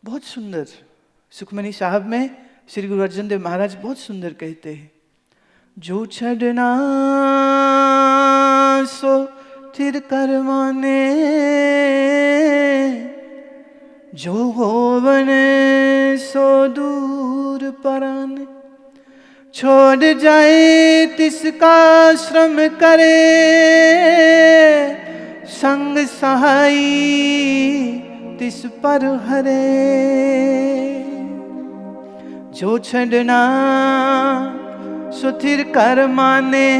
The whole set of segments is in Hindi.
बहुत सुंदर। सुखमनी साहब में श्री गुरु अर्जन देव महाराज बहुत सुंदर कहते हैं, जो छड़ना सो थिर कर माने, जो होवन सो दूर पराने, छोड़ जाए तिसका श्रम करे, संग सहाई तिस पर हरे। जो छड़ना सुथिर कर माने,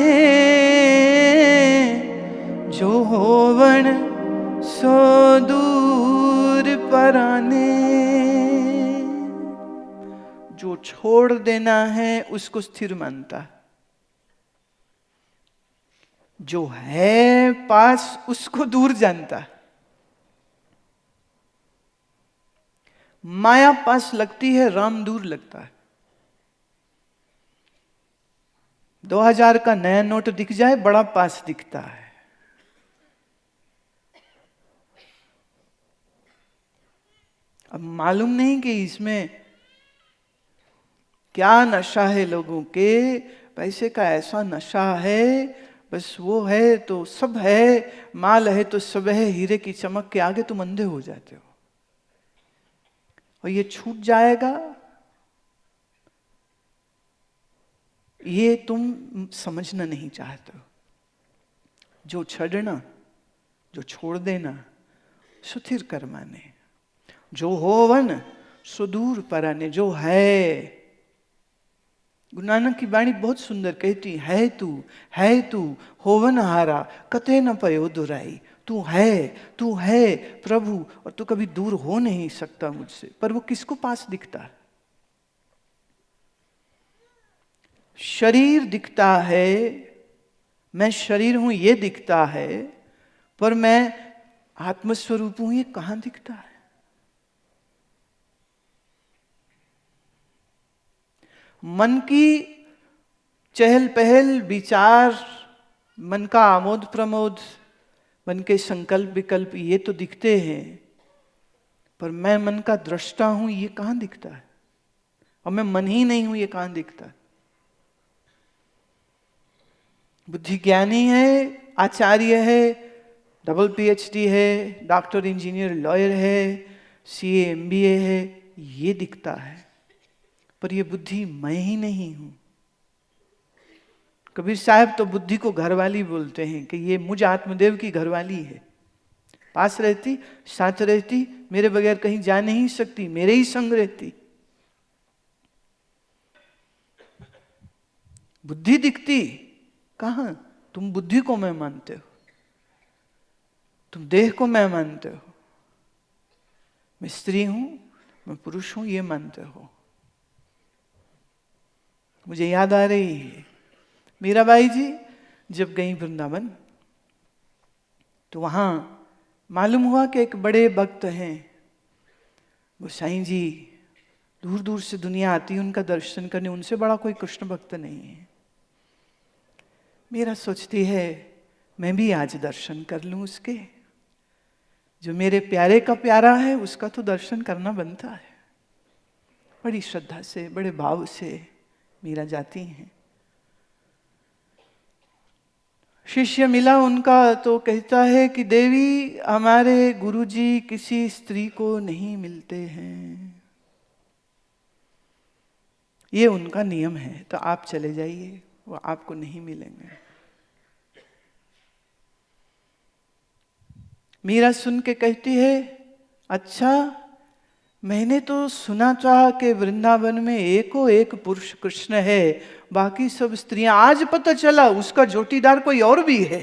जो होवन सो दूर पराने। जो छोड़ देना है उसको स्थिर मानता है, जो है पास उसको दूर जानता है। माया पास लगती है, राम दूर लगता है। 2000 का नया नोट दिख जाए, बड़ा पास दिखता है। अब मालूम नहीं कि इसमें क्या नशा है लोगों के। पैसे का ऐसा नशा है, बस वो है तो सब है, माल है तो सब है। हीरे की चमक के आगे तुम अंधे हो जाते हो, और ये छूट जाएगा, ये तुम समझना नहीं चाहते हो। जो छड़ना, जो छोड़ देना, सुथिर कर माने, जो होवन सुदूर पराने। जो है, गुरु नानक की वाणी बहुत सुंदर कहती है तू होवन हारा कते न पयो दुराई। तू है प्रभु, और तू कभी दूर हो नहीं सकता मुझसे। पर वो किसको पास दिखता है? शरीर दिखता है, मैं शरीर हूं ये दिखता है, पर मैं आत्मस्वरूप हूं ये कहां दिखता है? मन की चहल पहल, विचार, मन का आमोद प्रमोद, मन के संकल्प विकल्प ये तो दिखते हैं, पर मैं मन का दृष्टा हूं ये कहां दिखता है? और मैं मन ही नहीं हूं ये कहां दिखता है? बुद्धि ज्ञानी है, आचार्य है, डबल पीएचडी है, डॉक्टर, इंजीनियर, लॉयर है, सीए, एमबीए है, ये दिखता है, पर ये बुद्धि मैं ही नहीं हूं। कबीर साहब तो बुद्धि को घरवाली बोलते हैं कि ये मुझ आत्मदेव की घरवाली है। पास रहती, साथ रहती, मेरे बगैर कहीं जा नहीं सकती, मेरे ही संग रहती। बुद्धि दिखती कहां? तुम बुद्धि को मैं मानते हो, तुम देह को मैं मानते हो, मैं स्त्री हूं, मैं पुरुष हूं ये मानते हो। मुझे याद आ रही है, मीराबाई जी जब गई वृंदावन, तो वहां मालूम हुआ कि एक बड़े भक्त हैं गोसाई जी, दूर दूर से दुनिया आती है उनका दर्शन करने, उनसे बड़ा कोई कृष्ण भक्त नहीं है। मेरा सोचती है मैं भी आज दर्शन कर लूं उसके, जो मेरे प्यारे का प्यारा है उसका तो दर्शन करना बनता है। बड़ी श्रद्धा से, बड़े भाव से मीरा जाती हैं। शिष्य मिला उनका तो कहता है कि देवी हमारे गुरुजी किसी स्त्री को नहीं मिलते हैं, ये उनका नियम है, तो आप चले जाइए, वो आपको नहीं मिलेंगे। मीरा सुन के कहती है, अच्छा मैंने तो सुना था कि वृंदावन में एको एक पुरुष कृष्ण है, बाकी सब स्त्रियां। आज पता चला उसका जोटीदार कोई और भी है।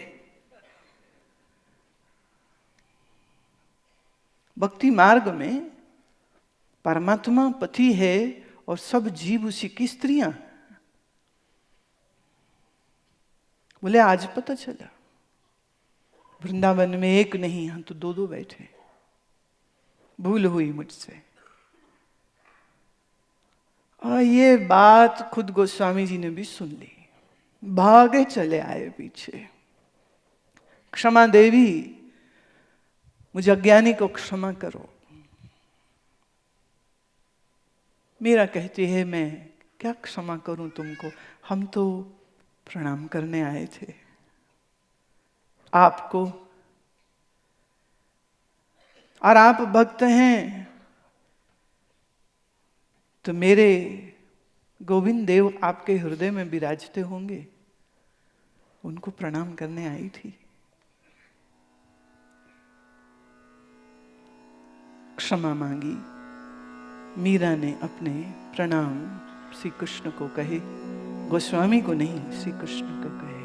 भक्ति मार्ग में परमात्मा पति है और सब जीव उसी की स्त्रियां। बोले आज पता चला, वृंदावन में एक नहीं, यहां तो दो दो बैठे। भूल हुई मुझसे। और ये बात खुद गोस्वामी जी ने भी सुन ली, भागे चले आए पीछे। क्षमा देवी, मुझे अज्ञानी को क्षमा करो। मीरा कहती है, मैं क्या क्षमा करूं तुमको, हम तो प्रणाम करने आए थे आपको, और आप भक्त हैं तो मेरे गोविंद देव आपके हृदय में विराजते होंगे, उनको प्रणाम करने आई थी। क्षमा मांगी। मीरा ने अपने प्रणाम श्री कृष्ण को कहे, गोस्वामी को नहीं, श्री कृष्ण को कहे।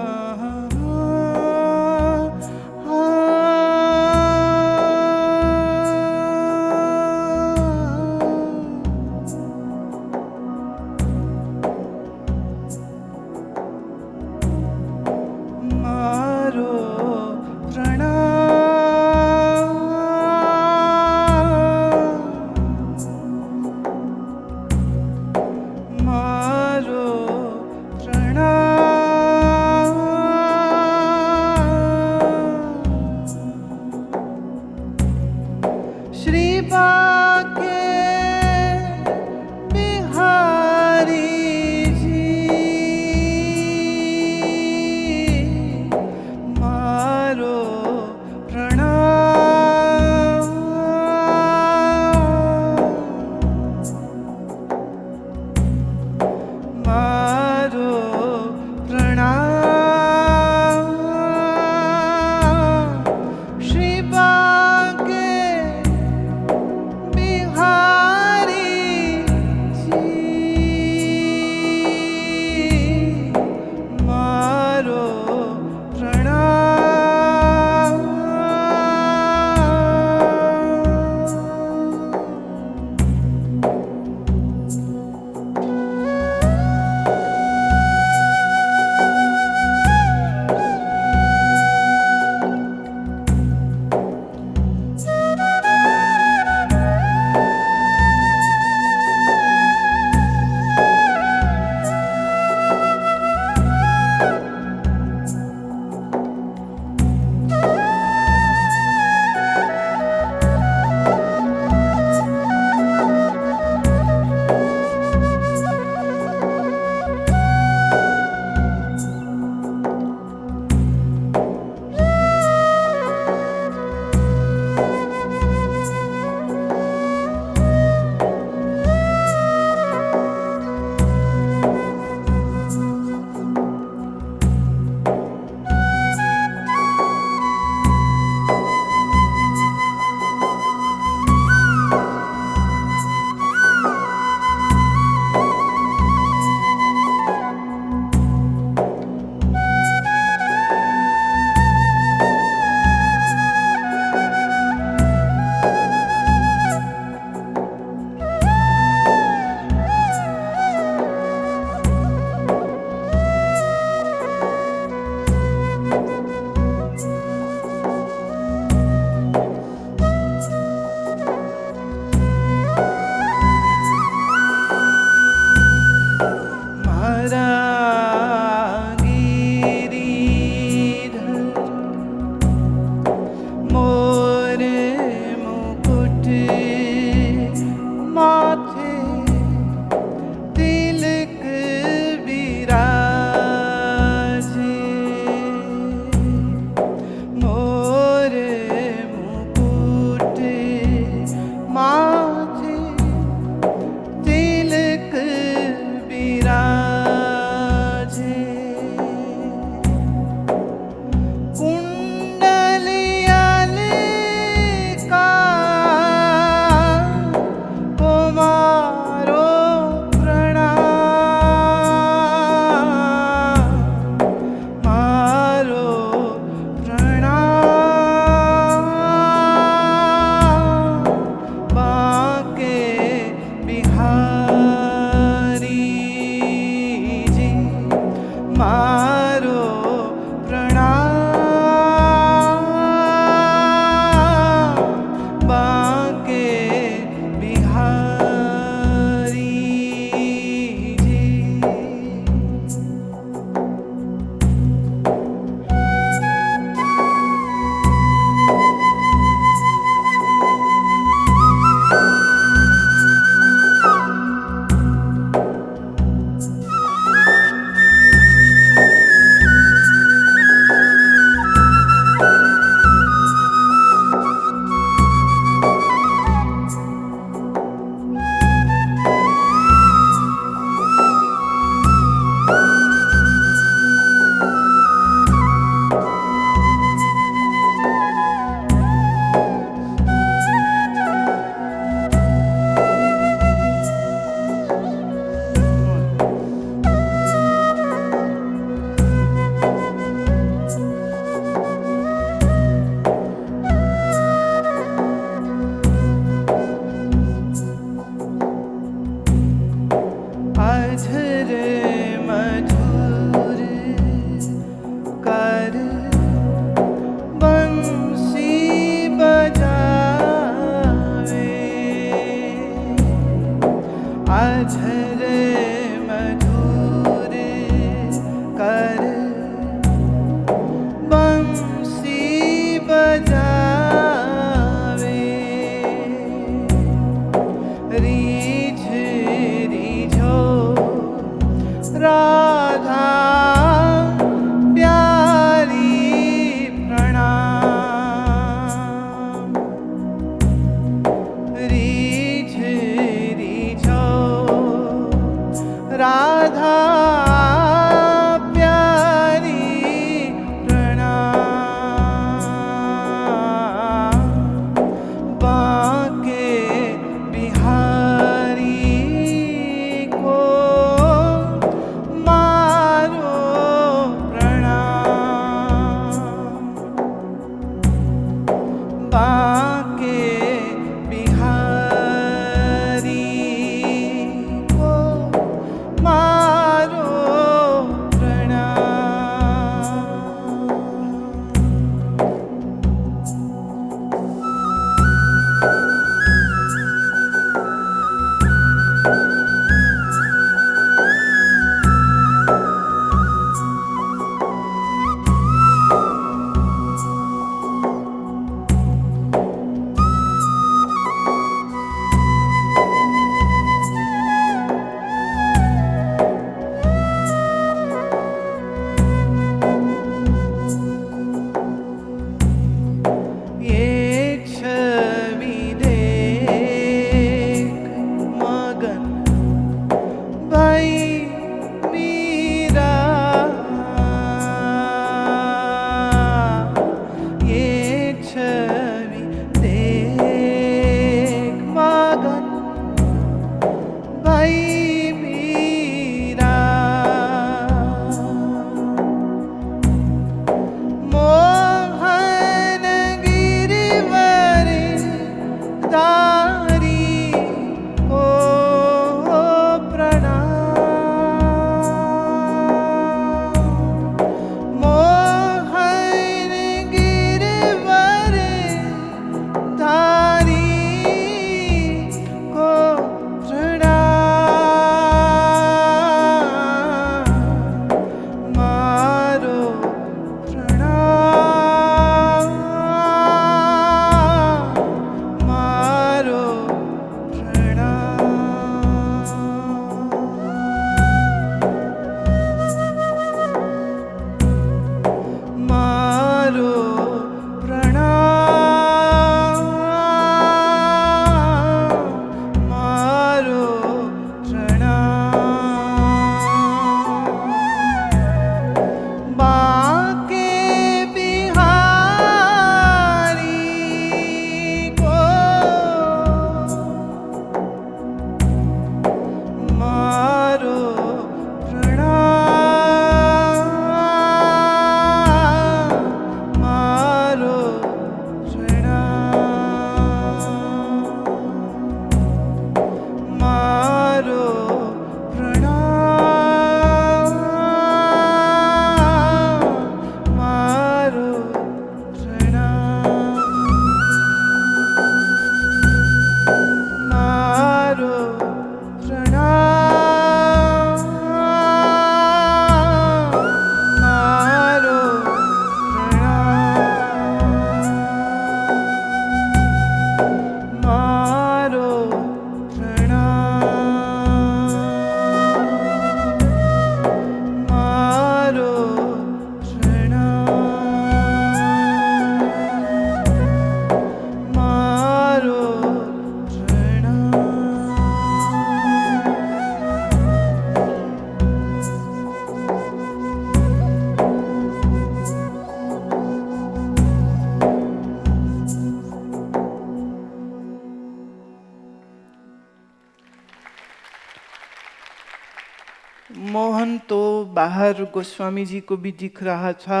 मोहन तो बाहर गोस्वामी जी को भी दिख रहा था,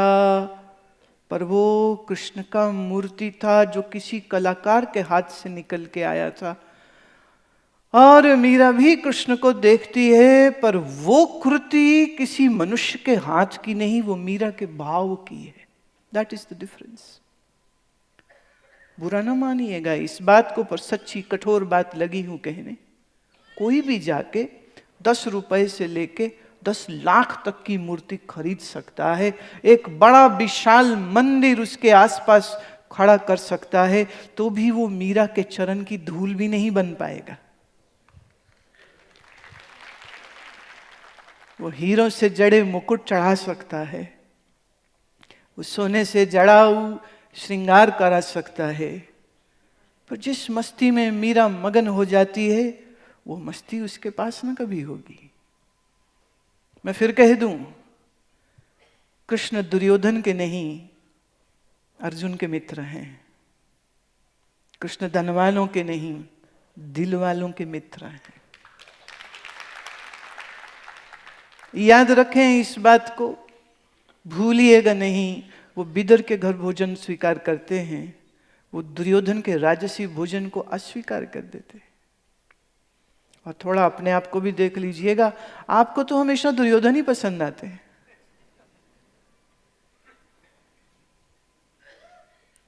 पर वो कृष्ण का मूर्ति था जो किसी कलाकार के हाथ से निकल के आया था। और मीरा भी कृष्ण को देखती है, पर वो कृति किसी मनुष्य के हाथ की नहीं, वो मीरा के भाव की है। That is the difference. बुरा ना मानिएगा इस बात को, पर सच्ची कठोर बात लगी हूं कहने। कोई भी जाके 10 रुपए से लेके 10 लाख तक की मूर्ति खरीद सकता है, एक बड़ा विशाल मंदिर उसके आसपास खड़ा कर सकता है, तो भी वो मीरा के चरण की धूल भी नहीं बन पाएगा। वो हीरों से जड़े मुकुट चढ़ा सकता है, वो सोने से जड़ा श्रृंगार करा सकता है, पर जिस मस्ती में मीरा मगन हो जाती है, वो मस्ती उसके पास ना कभी होगी। मैं फिर कह दूं, कृष्ण दुर्योधन के नहीं, अर्जुन के मित्र हैं। कृष्ण धन वालों के नहीं, दिल वालों के मित्र हैं। याद रखें इस बात को, भूलिएगा नहीं। वो बिदर के घर भोजन स्वीकार करते हैं, वो दुर्योधन के राजसी भोजन को अस्वीकार कर देते। और थोड़ा अपने आप को भी देख लीजिएगा, आपको तो हमेशा दुर्योधन ही पसंद आते हैं,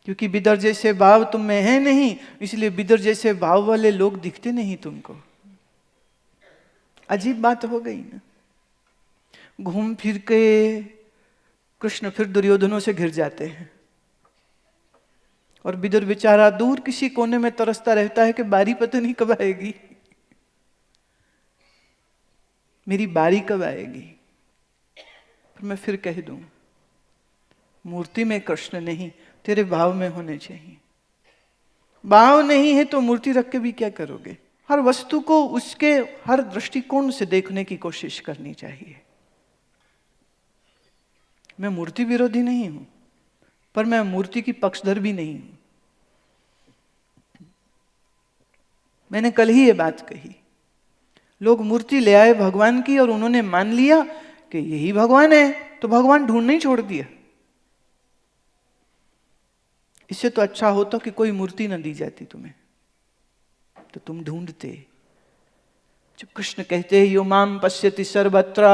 क्योंकि बिदर जैसे भाव तुम में है नहीं, इसलिए बिदर जैसे भाव वाले लोग दिखते नहीं तुमको। अजीब बात हो गई ना। घूम फिर के कृष्ण फिर दुर्योधनों से घिर जाते हैं, और बिदर बेचारा दूर किसी कोने में तरसता रहता है कि बारी पता नहीं कब आएगी, मेरी बारी कब आएगी। पर मैं फिर कह दूं, मूर्ति में कृष्ण नहीं, तेरे भाव में होने चाहिए। भाव नहीं है तो मूर्ति रख के भी क्या करोगे। हर वस्तु को उसके हर दृष्टिकोण से देखने की कोशिश करनी चाहिए। मैं मूर्ति विरोधी नहीं हूं, पर मैं मूर्ति की पक्षधर भी नहीं हूं। मैंने कल ही ये बात कही, लोग मूर्ति ले आए भगवान की और उन्होंने मान लिया कि यही भगवान है, तो भगवान ढूंढना ही छोड़ दिया। इससे तो अच्छा होता कि कोई मूर्ति न दी जाती तुम्हें, तो तुम ढूंढते। जब कृष्ण कहते हैं यो माम पश्यति सर्वत्र,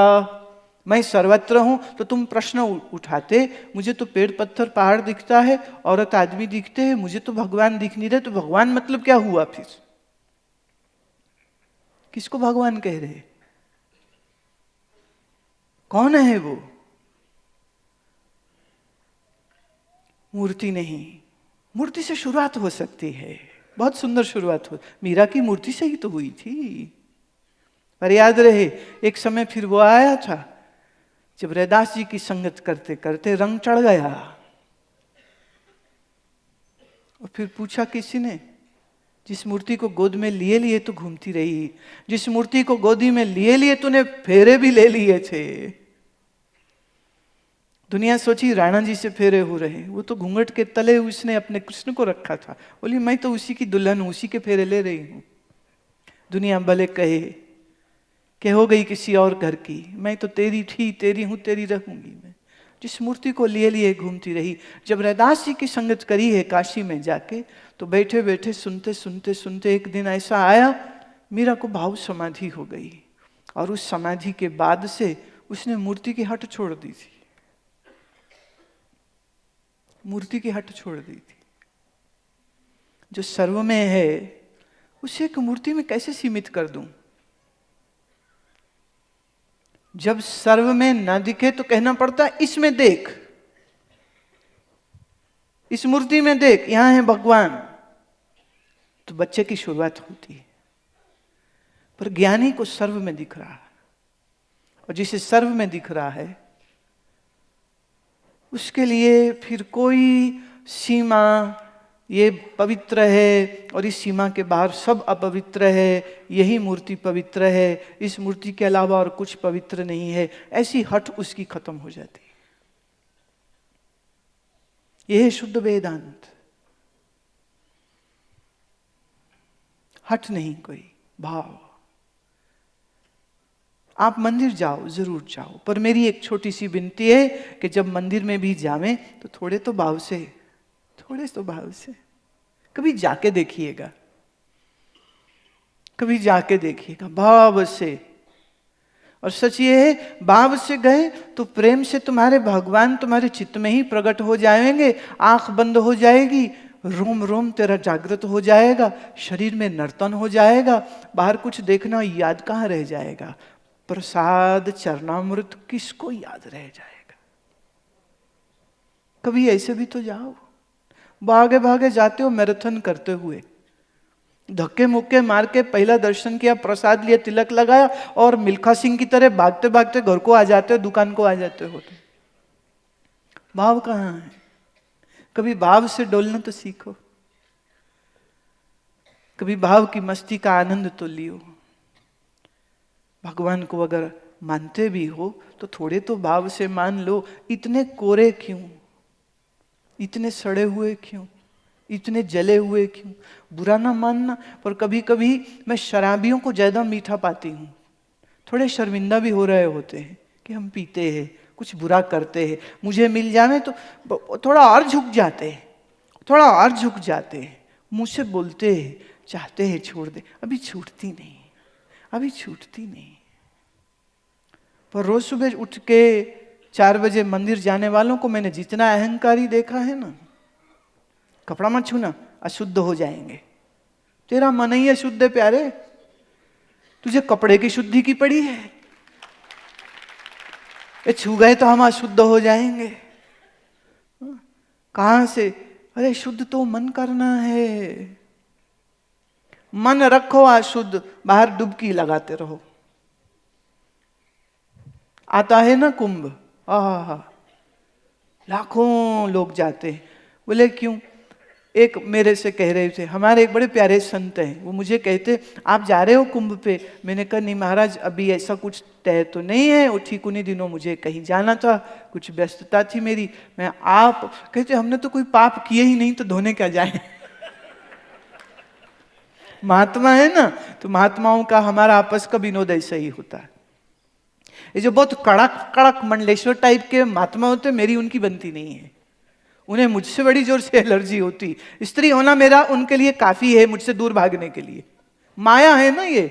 मैं सर्वत्र हूं, तो तुम प्रश्न उठाते, मुझे तो पेड़ पत्थर पहाड़ दिखता है, औरत आदमी दिखते हैं, मुझे तो भगवान दिख नहीं रहे। तो भगवान मतलब क्या हुआ फिर? किसको भगवान कह रहे? कौन है वो? मूर्ति नहीं। मूर्ति से शुरुआत हो सकती है, बहुत सुंदर शुरुआत हो, मीरा की मूर्ति से ही तो हुई थी। पर याद रहे, एक समय फिर वो आया था जब रैदास जी की संगत करते करते रंग चढ़ गया। और फिर पूछा किसी ने, जिस मूर्ति को गोद में लिए लिए तो घूमती रही, जिस मूर्ति को गोदी में लिए लिए तूने फेरे भी ले लिए थे। दुनिया सोची राणा जी से फेरे हो रहे, वो तो घूंघट के तले उसने अपने कृष्ण को रखा था। बोली मैं तो उसी की दुल्हन हूं, उसी के फेरे ले रही हूं। दुनिया भले कहे कि हो गई किसी और घर की, मैं तो तेरी थी, तेरी हूं, तेरी रहूंगी मैं। जिस मूर्ति को लिए लिए घूमती रही। जब रैदास जी की संगत करी है काशी में जाके, तो बैठे बैठे सुनते सुनते सुनते एक दिन ऐसा आया, मीरा को भाव समाधि हो गई। और उस समाधि के बाद से उसने मूर्ति की हट छोड़ दी थी, मूर्ति की हट छोड़ दी थी। जो सर्व में है उसे एक मूर्ति में कैसे सीमित कर दूं? जब सर्व में ना दिखे तो कहना पड़ता इसमें देख, इस मूर्ति में देख, यहां है भगवान, तो बच्चे की शुरुआत होती है। पर ज्ञानी को सर्व में दिख रहा है, और जिसे सर्व में दिख रहा है उसके लिए फिर कोई सीमा, ये पवित्र है और इस सीमा के बाहर सब अपवित्र है, यही मूर्ति पवित्र है, इस मूर्ति के अलावा और कुछ पवित्र नहीं है, ऐसी हट उसकी खत्म हो जाती है। यह है शुद्ध वेदांत। हट नहीं कोई, भाव। आप मंदिर जाओ, जरूर जाओ, पर मेरी एक छोटी सी विनती है कि जब मंदिर में भी जावें तो थोड़े तो भाव से, थोड़े तो भाव से कभी जाके देखिएगा, कभी जाके देखिएगा भाव से। और सच ये है, भाव से गए तो प्रेम से तुम्हारे भगवान तुम्हारे चित्त में ही प्रकट हो जाएंगे। आंख बंद हो जाएगी, रोम रोम तेरा जागृत हो जाएगा, शरीर में नर्तन हो जाएगा, बाहर कुछ देखना याद कहाँ रह जाएगा। प्रसाद चरणामृत किसको याद रह जाएगा? कभी ऐसे भी तो जाओ। भागे भागे जाते हो मैराथन करते हुए, धक्के मुक्के मार के पहला दर्शन किया, प्रसाद लिया, तिलक लगाया, और मिल्खा सिंह की तरह भागते भागते घर को आ जाते हो, दुकान को आ जाते हो। तो भाव कहाँ है? कभी भाव से डोलना तो सीखो, कभी भाव की मस्ती का आनंद तो लियो। भगवान को अगर मानते भी हो तो थोड़े तो भाव से मान लो। इतने कोरे क्यों, इतने सड़े हुए क्यों, इतने जले हुए क्यों? बुरा ना मानना, पर कभी कभी मैं शराबियों को ज्यादा मीठा पाती हूँ। थोड़े शर्मिंदा भी हो रहे होते हैं कि हम पीते हैं, कुछ बुरा करते हैं, मुझे मिल जाए तो थोड़ा और झुक जाते हैं, थोड़ा और झुक जाते हैं, मुझसे बोलते हैं, चाहते हैं छोड़ दे, अभी छूटती नहीं, अभी छूटती नहीं। पर रोज सुबह उठ के 4 बजे मंदिर जाने वालों को मैंने जितना अहंकारी देखा है ना, कपड़ा मत छूना, अशुद्ध हो जाएंगे। तेरा मन ही अशुद्ध है प्यारे, तुझे कपड़े की शुद्धि की पड़ी है। ये छू गए तो हम अशुद्ध हो जाएंगे। कहां से? अरे शुद्ध तो मन करना है। मन रखो अशुद्ध, बाहर डुबकी लगाते रहो। आता है ना कुंभ, आहा, लाखों लोग जाते हैं। बोले क्यों? एक मेरे से कह रहे थे, हमारे एक बड़े प्यारे संत हैं, वो मुझे कहते आप जा रहे हो कुंभ पे? मैंने कहा नहीं महाराज, अभी ऐसा कुछ तय तो नहीं है, वो ठीक उन्हीं दिनों मुझे कहीं जाना था, कुछ व्यस्तता थी मेरी। मैं आप कहते हमने तो कोई पाप किए ही नहीं, तो धोने क्या जाए। महात्मा है ना, तो महात्माओं का हमारा आपस का विनोद ऐसा ही होता है। ये जो बहुत कड़क कड़क मंडलेश्वर टाइप के महात्मा होते, मेरी उनकी बनती नहीं है। उन्हें मुझसे बड़ी जोर से एलर्जी होती। स्त्री होना मेरा उनके लिए काफी है मुझसे दूर भागने के लिए। माया है ना ये,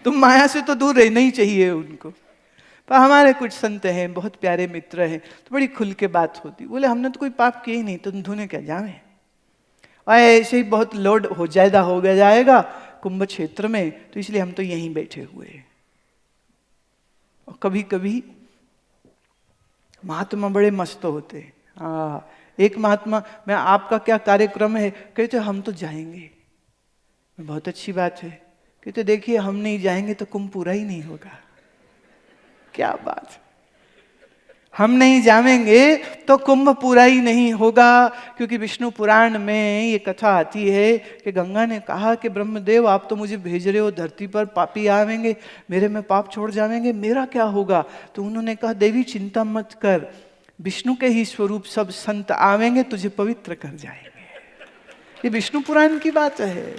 तो माया से तो दूर रहना ही चाहिए उनको। पर हमारे कुछ संत हैं, बहुत प्यारे मित्र हैं, तो बड़ी खुल के बात होती। बोले हमने तो कोई पाप किया ही नहीं, तो धोने क्या जावे। और ऐसे ही बहुत लोड हो ज्यादा हो गया जाएगा कुंभ क्षेत्र में, तो इसलिए हम तो यहीं बैठे हुए हैं। और कभी कभी महात्मा बड़े मस्त होते। हाँ, एक महात्मा, मैं आपका क्या कार्यक्रम है? कहते हम तो जाएंगे। बहुत अच्छी बात है। कहते देखिए हम नहीं जाएंगे तो कुंभ पूरा ही नहीं होगा। क्या बात, हम नहीं जावेंगे तो कुंभ पूरा ही नहीं होगा। क्योंकि विष्णु पुराण में ये कथा आती है कि गंगा ने कहा कि ब्रह्मदेव आप तो मुझे भेज रहे हो धरती पर, पापी आवेंगे, मेरे में पाप छोड़ जावेंगे, मेरा क्या होगा? तो उन्होंने कहा देवी चिंता मत कर, विष्णु के ही स्वरूप सब संत आवेंगे, तुझे पवित्र कर जाएंगे। ये विष्णु पुराण की बात है।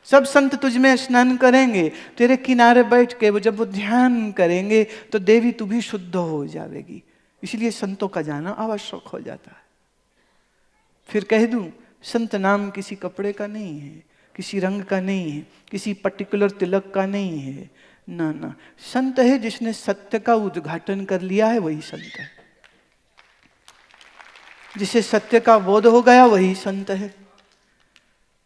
सब संत तुझ में स्नान करेंगे, तेरे किनारे बैठ के जब वो ध्यान करेंगे तो देवी तू भी शुद्ध हो जाएगी। इसलिए संतों का जाना आवश्यक हो जाता है। फिर कह दूं, संत नाम किसी कपड़े का नहीं है, किसी रंग का नहीं है, किसी पर्टिकुलर तिलक का नहीं है। ना ना, संत है जिसने सत्य का उद्घाटन कर लिया है, वही संत है। जिसे सत्य का बोध हो गया वही संत है।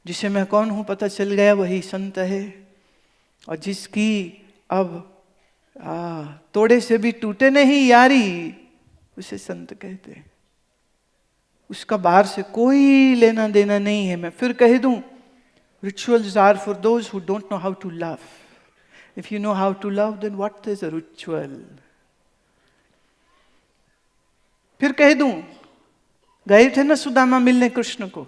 जिसे मैं कौन हूं पता चल गया वही संत है। और जिसकी अब तोड़े से भी टूटे नहीं यारी, उसे संत कहते हैं। उसका बाहर से कोई लेना देना नहीं है। मैं फिर कह दूं, rituals are for those who don't know how to love. If you know how to love then what is a ritual. फिर कह दूं, गए थे ना सुदामा मिलने कृष्ण को,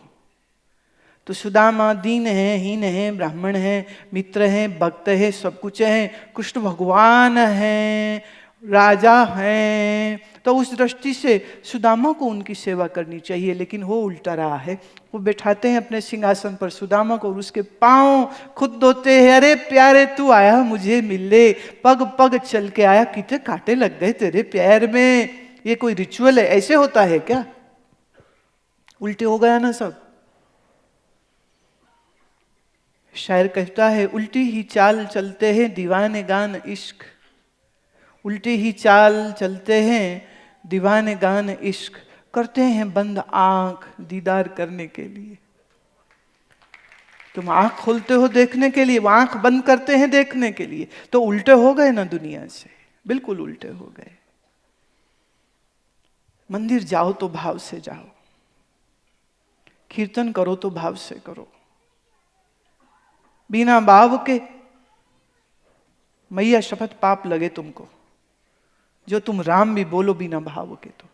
तो सुदामा दीन है, हीन है, ब्राह्मण है, मित्र है, भक्त है, सब कुछ है। कृष्ण भगवान है, राजा है। तो उस दृष्टि से सुदामा को उनकी सेवा करनी चाहिए। लेकिन वो उल्टा रहा है। वो बैठाते हैं अपने सिंहासन पर सुदामा को और उसके पांव खुद धोते हैं। अरे प्यारे तू आया मुझे मिलने, पग पग चल के आया, कितने कांटे लग गए तेरे पैर में। ये कोई रिचुअल है? ऐसे होता है क्या? उल्टे हो गया ना सब। शायर कहता है, उल्टी ही चाल चलते हैं दीवाने गान इश्क। उल्टी ही चाल चलते हैं दीवाने गान इश्क, करते हैं बंद आंख दीदार करने के लिए। तुम आंख खोलते हो देखने के लिए, वो आंख बंद करते हैं देखने के लिए। तो उल्टे हो गए ना दुनिया से, बिल्कुल उल्टे हो गए। मंदिर जाओ तो भाव से जाओ, कीर्तन करो तो भाव से करो। बिना भाव के मैया शपथ पाप लगे तुमको, जो तुम राम भी बोलो बिना भाव के तो।